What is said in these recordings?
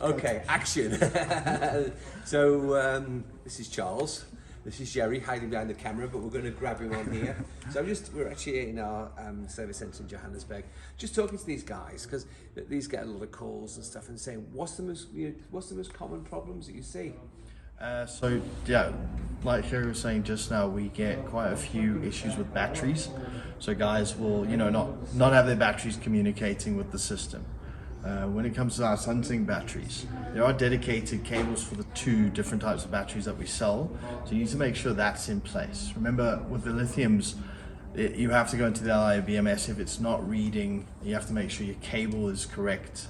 Okay, action. So this is Charles. This is Jerry hiding behind the camera, but we're going to grab him on here. So we're actually in our service centre in Johannesburg, just talking to these guys because these get a lot of calls and stuff, and saying, what's the most common problems that you see? So yeah, like Jerry was saying just now, we get quite a few issues with batteries. So guys will, not have their batteries communicating with the system. When it comes to our Sunsynk batteries, there are dedicated cables for the two different types of batteries that we sell. So you need to make sure that's in place. Remember, with the lithiums, you have to go into the LI BMS. If it's not reading, you have to make sure your cable is correct.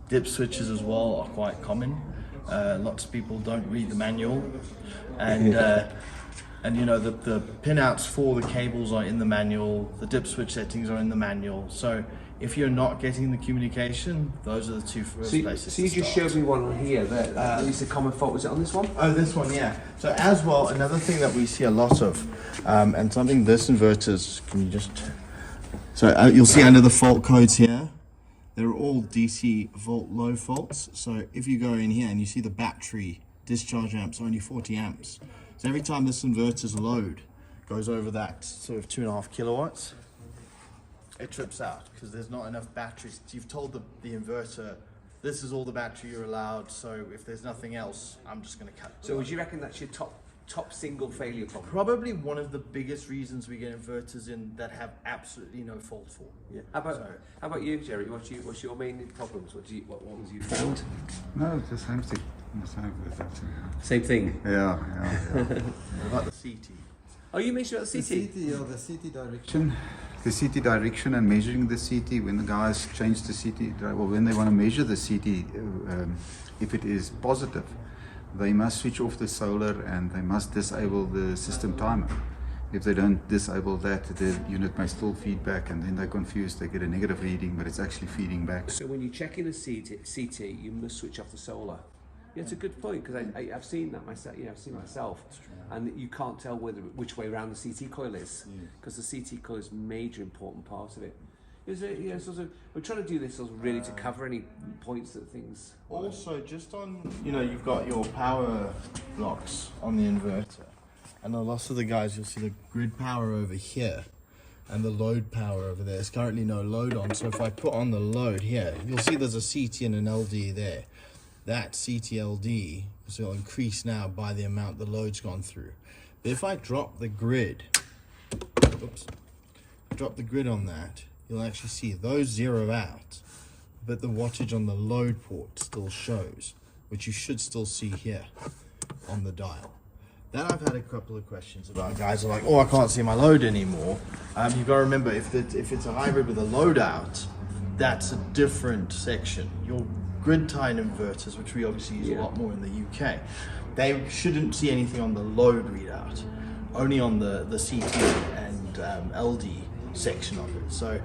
Dip switches as well are quite common. Lots of people don't read the manual, and the pinouts for the cables are in the manual. The dip switch settings are in the manual. So if you're not getting the communication, those are the two first places. So you just showed me one on here. At least a common fault. Was it on this one? Oh, this one, yeah. So as well, another thing that we see a lot of, and something this inverters, can you just? So you'll see under the fault codes here, they're all DC volt low faults. So if you go in here and you see the battery discharge amps are only 40 amps. So every time this inverter's load goes over that sort of 2.5 kilowatts, it trips out because there's not enough batteries. You've told the inverter, this is all the battery you're allowed, so if there's nothing else, I'm just going to cut. So would you reckon that's your top single failure problem? Probably one of the biggest reasons we get inverters in that have absolutely no fault for. Yeah. How about you, Jerry? What's your main problems? What was you found? No, it's the same thing. Same thing. Yeah. What about the CT? Oh, you mentioned about the CT? The CT direction. The CT direction and measuring the CT, when the guys change the CT, or when they want to measure the CT, if it is positive, they must switch off the solar and they must disable the system timer. If they don't disable that, the unit may still feed back, and then they're confused. They get a negative reading, but it's actually feeding back. So when you're checking a CT, you must switch off the solar. Yeah, it's a good point, because I've seen that myself. I've seen it myself, and you can't tell which way around the CT coil is, because the CT coil is a major important part of it. Is it? Yeah, so we're trying to do this really to cover any points that things. Also, just on, you've got your power blocks on the inverter, and a lot of the guys, you'll see the grid power over here, and the load power over there. There's currently no load on, so if I put on the load here, you'll see there's a CT and an LD there. That CTLD will increase now by the amount the load's gone through. But if I drop the grid, on that, you'll actually see those zero out, but the wattage on the load port still shows, which you should still see here on the dial. That I've had a couple of questions about. Guys are like, oh, I can't see my load anymore. You've got to remember, if it's a hybrid with a load out, that's a different section. Your grid tied inverters, which we obviously use a lot more in the UK, they shouldn't see anything on the load readout, only on the CT and LD section of it. So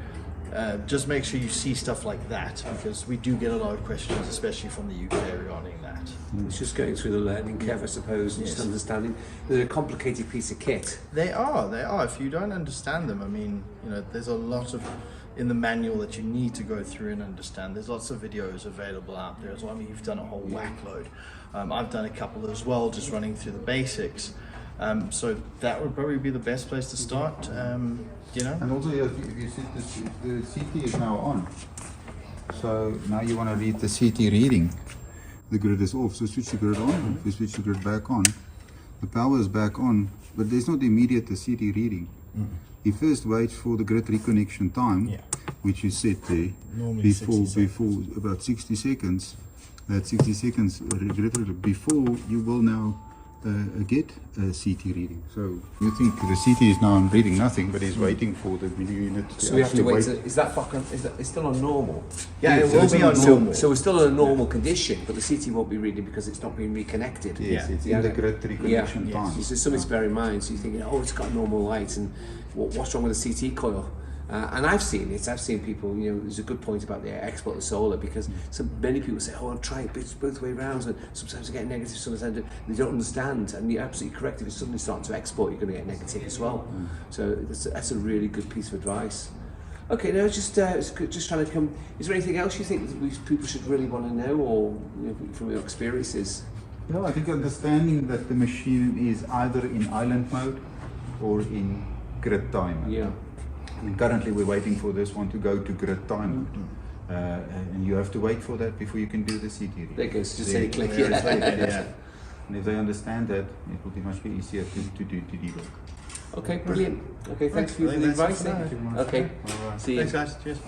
just make sure you see stuff like that, because we do get a lot of questions, especially from the UK, regarding that. It's just going through the learning curve, I suppose, and just understanding. They're a complicated piece of kit. They are. If you don't understand them, I mean, there's a lot of in the manual that you need to go through and understand. There's lots of videos available out there as well. I mean, you've done a whole whack load. I've done a couple as well, just running through the basics. So that would probably be the best place to start. And also, if you see the CT is now on, so now you want to read the CT reading. The grid is off, so switch the grid on. If you switch the grid back on, the power is back on, but there's not immediate the CT reading. You first wait for the grid reconnection time, which is set there, before about 60 seconds. That 60 seconds before you will now get a CT reading. So you think the CT is now reading nothing, but is waiting for the unit to So we have to wait. Is that it's still on normal? Yeah, it will be on normal. So we're still in a normal condition, but the CT won't be reading because it's not being reconnected. Yes, it's in the grid reconnection time. So something to bear in mind. So you're thinking, oh, it's got normal light, and what's wrong with the CT coil? And I've seen it. I've seen people. There's a good point about the export of solar, because many people say, "Oh, I'll try it, but it's both way round." And sometimes I get negative, sometimes they don't understand. And you're absolutely correct. If it's suddenly starting to export, you're going to get negative as well. So that's a really good piece of advice. Okay, no, just just trying to come. Is there anything else you think that people should really want to know, or from your experiences? No, I think understanding that the machine is either in island mode or in grid time mode. Yeah. And currently we're waiting for this one to go to grid time mode. And you have to wait for that before you can do the CT reading. There it goes, just say click. Yeah. And if they understand that, it will be much easier to debug. Okay, brilliant. Okay, thanks for the advice. Okay, see you. Thanks, guys. Cheers.